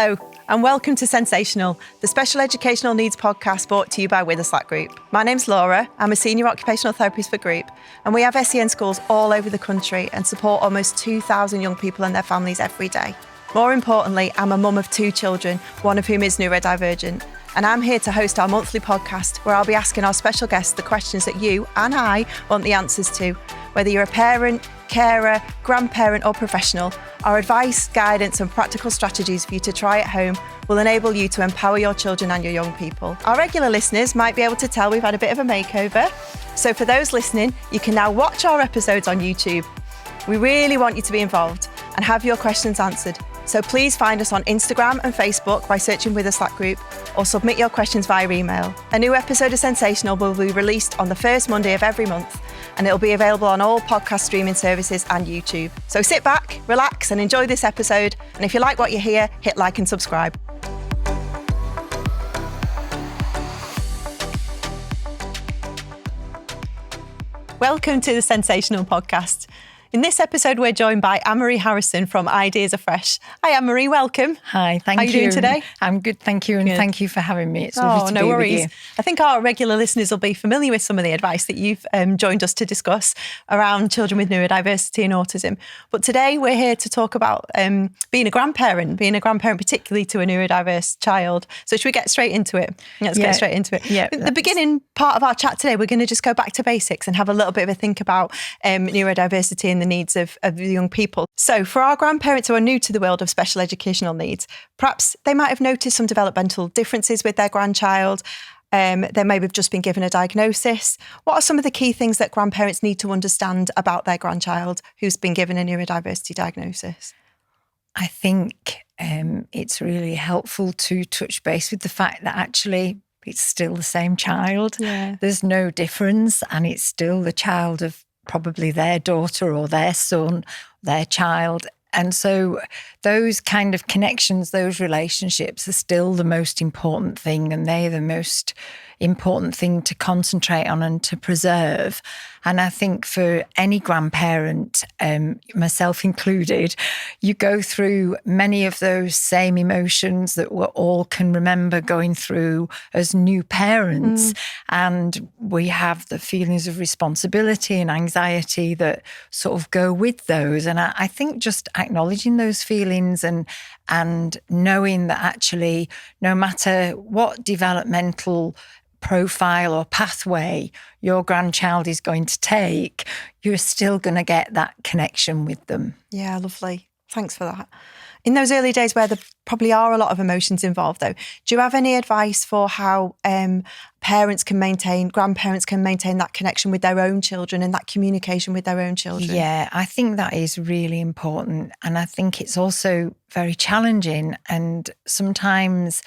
Hello, and welcome to SENsational, the special educational needs podcast brought to you by Witherslack Group. My name's Laura, I'm a senior occupational therapist for Group, and we have SEN schools all over the country and support almost 2,000 young people and their families every day. More importantly, I'm a mum of 2 children, one of whom is neurodivergent, and I'm here to host our monthly podcast where I'll be asking our special guests the questions that you and I want the answers to. Whether you're a parent, carer, grandparent or professional, our advice, guidance and practical strategies for you to try at home will enable you to empower your children and your young people. Our regular listeners might be able to tell we've had a bit of a makeover. So for those listening, you can now watch our episodes on YouTube. We really want you to be involved and have your questions answered. So please find us on Instagram and Facebook by searching Witherslack Group or submit your questions via email. A new episode of SENsational will be released on the first Monday of every month, and it'll be available on all podcast streaming services and YouTube. So sit back, relax and enjoy this episode. And if you like what you hear, hit like and subscribe. Welcome to the SENsational podcast. In this episode, we're joined by Anne-Marie Harrison from Ideas Afresh. Hi, Anne-Marie, welcome. Hi, thank you. How are you doing today? I'm good, thank you, and thank you for having me. It's lovely to no be worries. with you. I think our regular listeners will be familiar with some of the advice that you've joined us to discuss around children with neurodiversity and autism. But today we're here to talk about being a grandparent particularly to a neurodiverse child. So should we get straight into it? Let's get straight into it. Yeah, the beginning part of our chat today, we're going to just go back to basics and have a little bit of a think about neurodiversity and the needs of the young people. So for our grandparents who are new to the world of special educational needs, perhaps they might have noticed some developmental differences with their grandchild. They may have just been given a diagnosis. What are some of the key things that grandparents need to understand about their grandchild who's been given a neurodiversity diagnosis? I think it's really helpful to touch base with the fact that actually it's still the same child. Yeah. There's no difference, and it's still the child of probably their daughter or their son, their child. And so those kind of connections, those relationships are still the most important thing, and they're the most important thing to concentrate on and to preserve. And I think for any grandparent, myself included, you go through many of those same emotions that we all can remember going through as new parents. And we have the feelings of responsibility and anxiety that sort of go with those. And I think just acknowledging those feelings and knowing that actually no matter what developmental profile or pathway your grandchild is going to take, you're still going to get that connection with them. Yeah, lovely. Thanks for that. In those early days where there probably are a lot of emotions involved though, do you have any advice for how grandparents can maintain that connection with their own children and that communication with their own children? Yeah, I think that is really important. And I think it's also very challenging. And sometimes,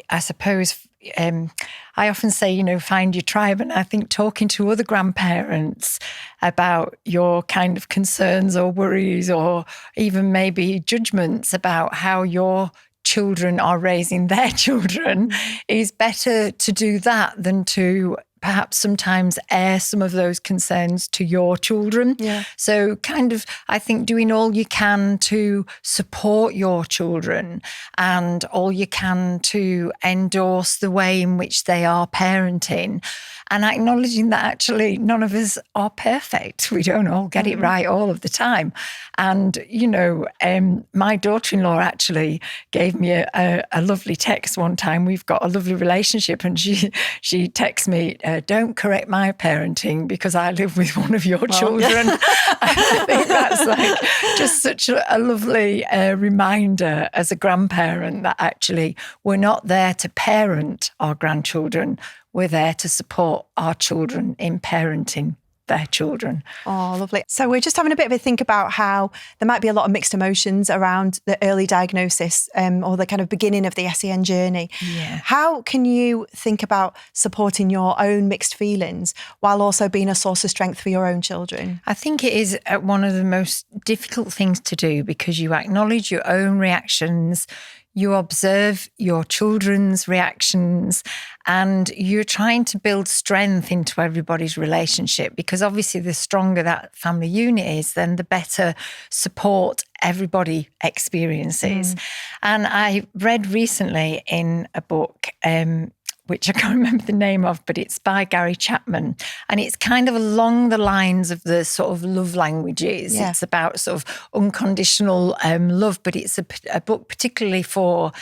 I suppose, I often say, find your tribe. And I think talking to other grandparents about your kind of concerns or worries or even maybe judgments about how your children are raising their children is better to do that than to perhaps sometimes air some of those concerns to your children. Yeah. So kind of, I think, doing all you can to support your children and all you can to endorse the way in which they are parenting, and acknowledging that actually none of us are perfect. We don't all get it right all of the time. And, my daughter-in-law actually gave me a lovely text one time. We've got a lovely relationship, and she texts me, don't correct my parenting because I live with one of your children. Yeah. I think that's like just such a lovely reminder as a grandparent that actually we're not there to parent our grandchildren. We're there to support our children in parenting their children. Oh, lovely. So we're just having a bit of a think about how there might be a lot of mixed emotions around the early diagnosis or the kind of beginning of the SEN journey. Yeah. How can you think about supporting your own mixed feelings while also being a source of strength for your own children? I think it is one of the most difficult things to do because you acknowledge your own reactions, you observe your children's reactions, and you're trying to build strength into everybody's relationship, because obviously the stronger that family unit is, then the better support everybody experiences. And I read recently in a book, which I can't remember the name of, but it's by Gary Chapman. And it's kind of along the lines of the sort of love languages. Yeah. It's about sort of unconditional love, but it's a book particularly for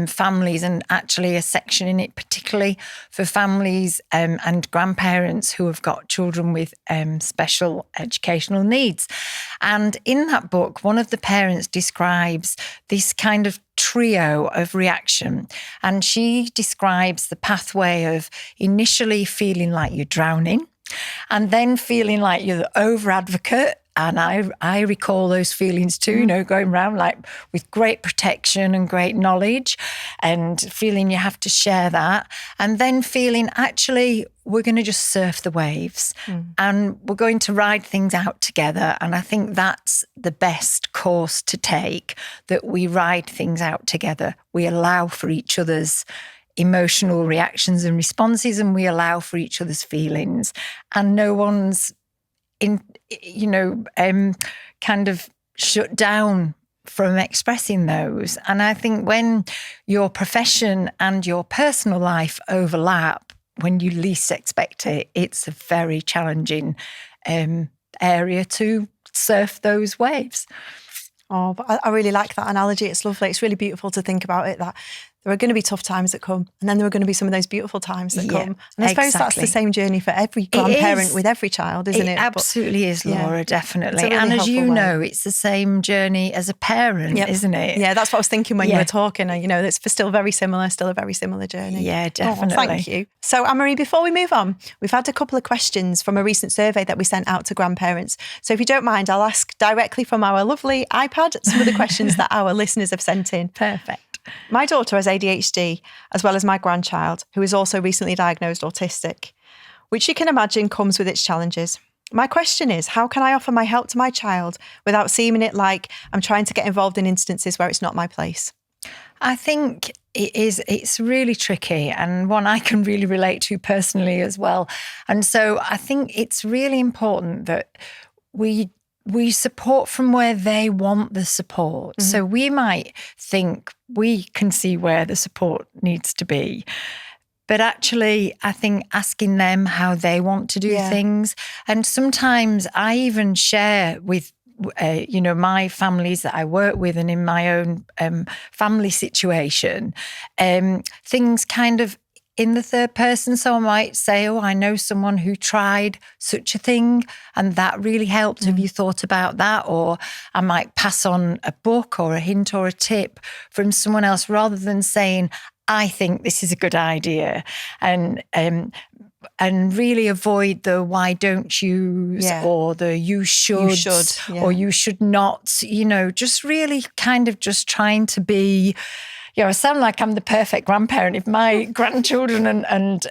families, and actually a section in it particularly for families and grandparents who have got children with special educational needs. And in that book, one of the parents describes this kind of trio of reaction, and she describes the pathway of initially feeling like you're drowning, and then feeling like you're the over advocate. And I recall those feelings too, you know, going around like with great protection and great knowledge, and feeling you have to share that. And then feeling, actually, we're going to just surf the waves and we're going to ride things out together. And I think that's the best course to take, that we ride things out together. We allow for each other's emotional reactions and responses, and we allow for each other's feelings. And no one's kind of shut down from expressing those. And I think when your profession and your personal life overlap, when you least expect it, it's a very challenging area to surf those waves. Oh, but I really like that analogy. It's lovely. It's really beautiful to think about it, that there are going to be tough times that come, and then there are going to be some of those beautiful times that come. And I suppose that's the same journey for every grandparent with every child, isn't it? It absolutely is, Laura, definitely. Really, and as you know, it's the same journey as a parent, isn't it? Yeah, that's what I was thinking when you were talking. You know, it's still a very similar journey. Yeah, definitely. Oh, thank you. So, Anne-Marie, before we move on, we've had a couple of questions from a recent survey that we sent out to grandparents. So if you don't mind, I'll ask directly from our lovely iPad some of the questions that our listeners have sent in. Perfect. My daughter has ADHD, as well as my grandchild, who is also recently diagnosed autistic, which you can imagine comes with its challenges. My question is, how can I offer my help to my child without seeming it like I'm trying to get involved in instances where it's not my place? I think it's really tricky, and one I can really relate to personally as well. And so I think it's really important that we support from where they want the support. So we might think we can see where the support needs to be. But actually, I think asking them how they want to do things. And sometimes I even share with my families that I work with, and in my own family situation, things kind of in the third person. So I might say, I know someone who tried such a thing and that really helped. Have you thought about that? Or I might pass on a book or a hint or a tip from someone else, rather than saying, I think this is a good idea. And really avoid the why don't yous or the you should or you should not, just really kind of just trying to be, I sound like I'm the perfect grandparent. If my grandchildren and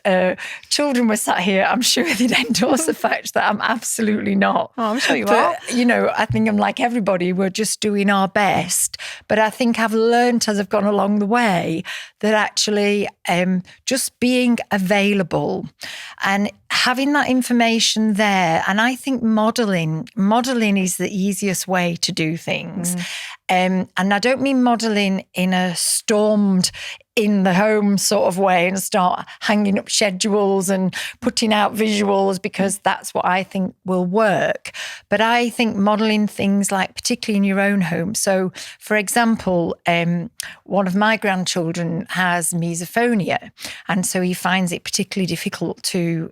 children were sat here, I'm sure they'd endorse the fact that I'm absolutely not. Oh, I'm sure you are. I think I'm like everybody. We're just doing our best. But I think I've learned as I've gone along the way that actually just being available and having that information there. And I think modelling is the easiest way to do things. And I don't mean modelling in a stormed in the home sort of way and start hanging up schedules and putting out visuals, because that's what I think will work. But I think modelling things like, particularly in your own home. So, for example, one of my grandchildren has misophonia, and so he finds it particularly difficult to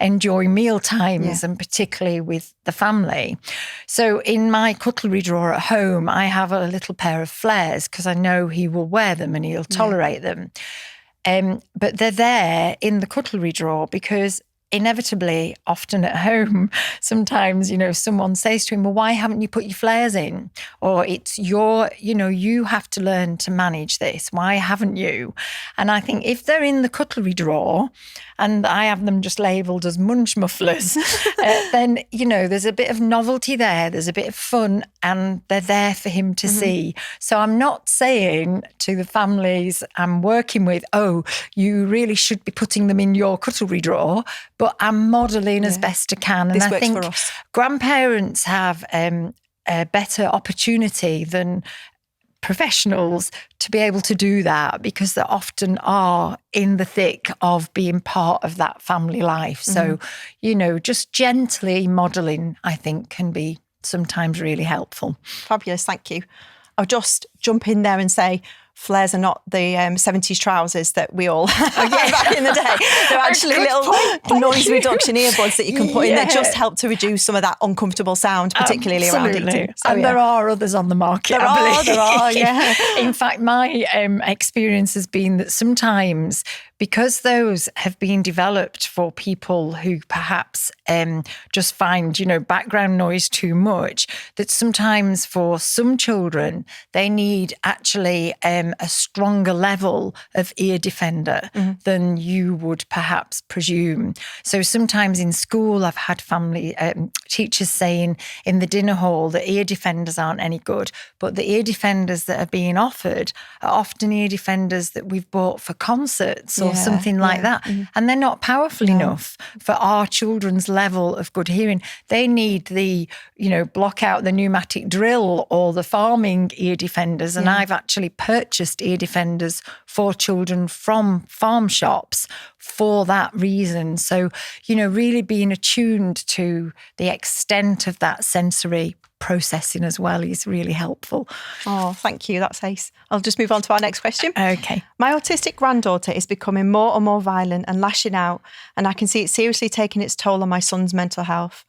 enjoy meal times, and particularly with the family. So in my cutlery drawer at home, I have a little pair of flares because I know he will wear them and he'll tolerate them. But they're there in the cutlery drawer because inevitably, often at home, sometimes, someone says to him, well, why haven't you put your flares in? Or it's you have to learn to manage this. Why haven't you? And I think if they're in the cutlery drawer and I have them just labelled as munch mufflers, then, there's a bit of novelty there. There's a bit of fun and they're there for him to see. So I'm not saying to the families I'm working with, oh, you really should be putting them in your cutlery drawer, but I'm modelling as best I can. And I think for us. Grandparents have a better opportunity than professionals to be able to do that because they often are in the thick of being part of that family life. So, just gently modelling, I think, can be sometimes really helpful. Fabulous, thank you. I'll just jump in there and say, flares are not the 70s trousers that we all had back in the day. They're actually little noise reduction earbuds that you can put in that just help to reduce some of that uncomfortable sound, particularly around eating. So, and there are others on the market, There are, yeah. In fact, my experience has been that sometimes, because those have been developed for people who perhaps just find, background noise too much, that sometimes for some children, they need actually a stronger level of ear defender than you would perhaps presume. So sometimes in school, I've had family teachers saying in the dinner hall that ear defenders aren't any good, but the ear defenders that are being offered are often ear defenders that we've bought for concerts or something like that. And they're not powerful enough for our children's level of good hearing. They need the, block out the pneumatic drill or the farming ear defenders. And I've actually purchased ear defenders for children from farm shops for that reason. So, really being attuned to the extent of that sensory processing as well is really helpful. Oh, thank you. That's ace. I'll just move on to our next question. Okay. My autistic granddaughter is becoming more and more violent and lashing out, and I can see it seriously taking its toll on my son's mental health.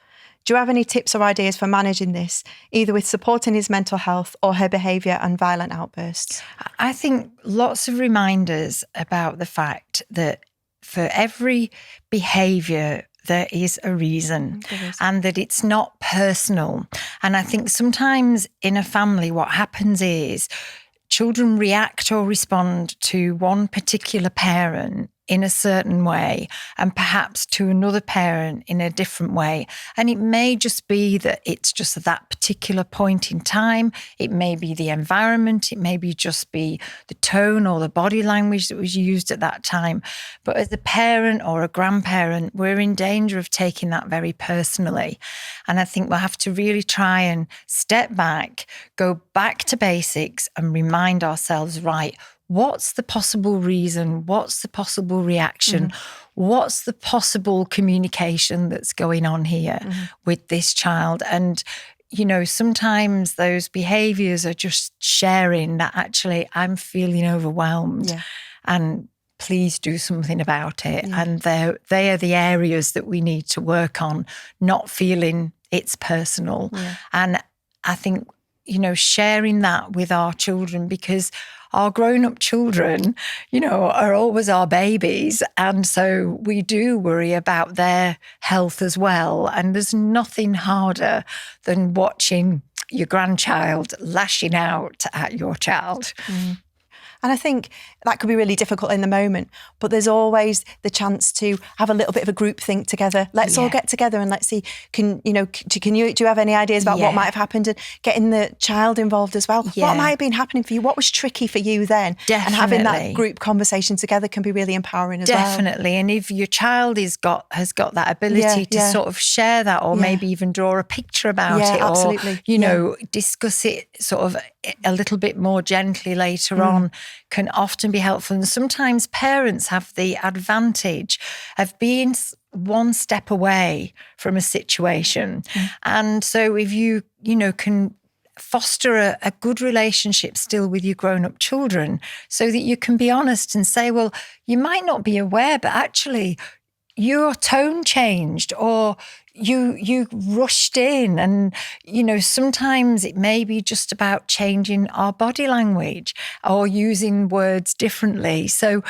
Do you have any tips or ideas for managing this, either with supporting his mental health or her behaviour and violent outbursts? I think lots of reminders about the fact that for every behaviour, there is a reason and that it's not personal. And I think sometimes in a family, what happens is children react or respond to one particular parent in a certain way and perhaps to another parent in a different way. And it may just be that it's just at that particular point in time. It may be the environment. It may be just be the tone or the body language that was used at that time. But as a parent or a grandparent, we're in danger of taking that very personally. And I think we'll have to really try and step back, go back to basics and remind ourselves, right, what's the possible reason? What's the possible reaction? What's the possible communication that's going on here with this child? And, sometimes those behaviours are just sharing that actually I'm feeling overwhelmed and please do something about it. And they are the areas that we need to work on, not feeling it's personal. And I think, sharing that with our children, because our grown-up children, are always our babies. And so we do worry about their health as well. And there's nothing harder than watching your grandchild lashing out at your child. And I think that could be really difficult in the moment, but there's always the chance to have a little bit of a group think together. Let's all get together and let's see, do you have any ideas about what might have happened, and getting the child involved as well? What might have been happening for you? What was tricky for you then? Definitely. And having that group conversation together can be really empowering as well. Definitely. And if your child has got that ability to sort of share that, or maybe even draw a picture about it, absolutely. or discuss it sort of a little bit more gently later on, can often be helpful. And sometimes parents have the advantage of being one step away from a situation. And so if you can foster a good relationship still with your grown-up children, so that you can be honest and say, well, you might not be aware, but actually your tone changed, or you rushed in. And, sometimes it may be just about changing our body language or using words differently. So,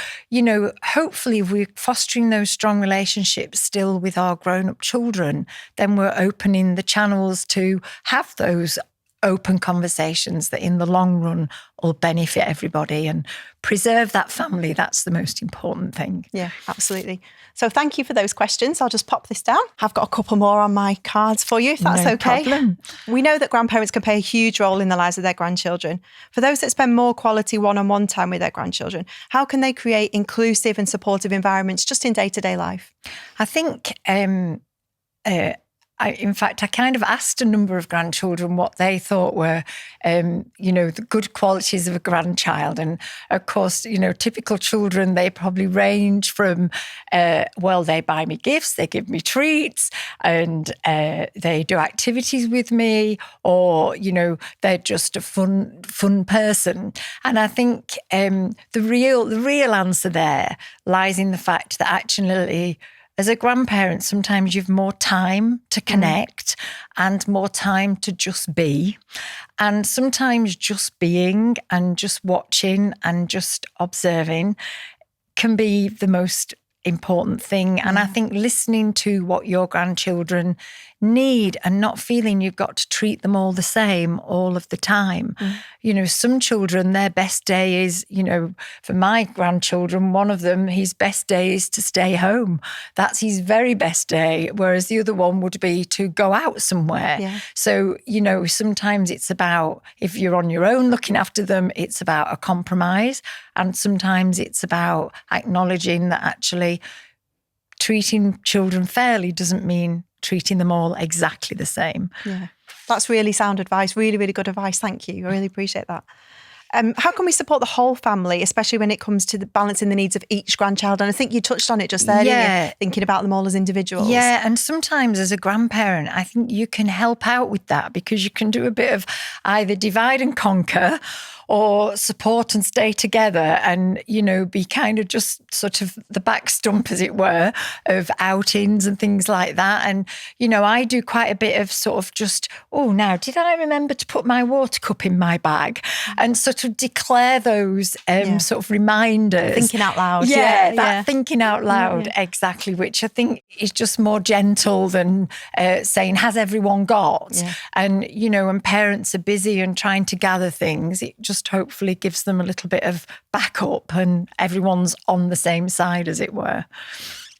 hopefully if we're fostering those strong relationships still with our grown-up children, then we're opening the channels to have those open conversations that in the long run will benefit everybody and preserve that family. That's the most important thing. Yeah, absolutely. So thank you for those questions. I'll just pop this down. I've got a couple more on my cards for you, if that's No okay. problem. We know that grandparents can play a huge role in the lives of their grandchildren. For those that spend more quality one-on-one time with their grandchildren, how can they create inclusive and supportive environments just in day-to-day life? I think in fact, I kind of asked a number of grandchildren what they thought were, the good qualities of a grandchild. And of course, typical children, they probably range from, they buy me gifts, they give me treats, and they do activities with me, or, they're just a fun person. And I think the real answer there lies in the fact that actually, as a grandparent, sometimes you've more time to connect and more time to just be. And sometimes just being and just watching and just observing can be the most important thing. And I think listening to what your grandchildren need and not feeling you've got to treat them all the same all of the time. Some children, their best day is, for my grandchildren, one of them, his best day is to stay home. That's his very best day, whereas the other one would be to go out somewhere. Yeah. So, sometimes it's about, if you're on your own looking after them, it's about a compromise. And sometimes it's about acknowledging that actually treating children fairly doesn't mean treating them all exactly the same. Yeah, that's really sound advice, really, really good advice. Thank you. I really appreciate that. How can we support the whole family, especially when it comes to the balancing the needs of each grandchild? And I think you touched on it just there, didn't you? Thinking about them all as individuals. Yeah, and sometimes as a grandparent, I think you can help out with that, because you can do a bit of either divide and conquer or support and stay together and, be kind of just sort of the back stump, as it were, of outings and things like that. And, I do quite a bit of sort of just, now, did I remember to put my water cup in my bag? And sort of declare those sort of reminders. Thinking out loud. Thinking out loud, exactly, which I think is just more gentle than saying, has everyone got? Yeah. And, when parents are busy and trying to gather things, it just hopefully gives them a little bit of backup and everyone's on the same side, as it were.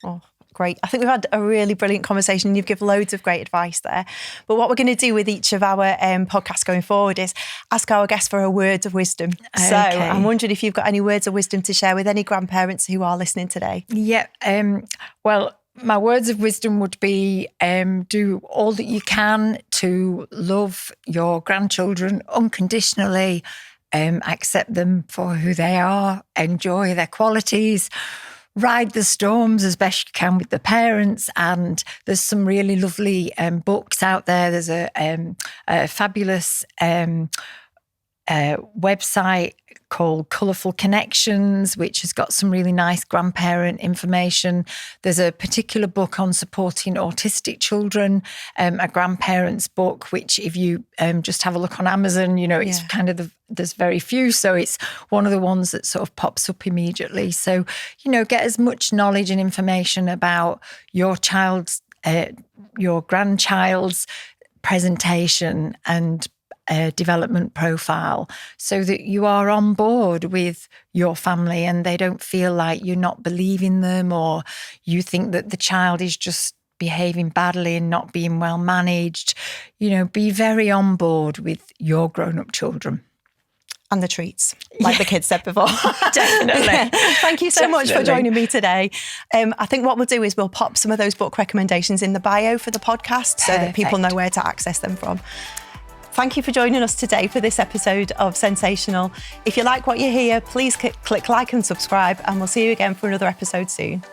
Oh, great. I think we've had a really brilliant conversation. You've given loads of great advice there. But what we're going to do with each of our podcasts going forward is ask our guests for a word of wisdom. Okay. So I'm wondering if you've got any words of wisdom to share with any grandparents who are listening today. Yeah. My words of wisdom would be do all that you can to love your grandchildren unconditionally, accept them for who they are, enjoy their qualities, ride the storms as best you can with the parents. And there's some really lovely books out there. There's a fabulous website called Colourful Connections, which has got some really nice grandparent information. There's a particular book on supporting autistic children, a grandparent's book, which if you just have a look on Amazon, it's kind of there's very few. So it's one of the ones that sort of pops up immediately. So, get as much knowledge and information about your grandchild's presentation and development profile, so that you are on board with your family and they don't feel like you're not believing them, or you think that the child is just behaving badly and not being well managed. Be very on board with your grown-up children. And the treats, like the kids said before. Definitely. Thank you so much for joining me today. I think what we'll do is we'll pop some of those book recommendations in the bio for the podcast so that people know where to access them from. Thank you for joining us today for this episode of SENsational. If you like what you hear, please click like and subscribe, and we'll see you again for another episode soon.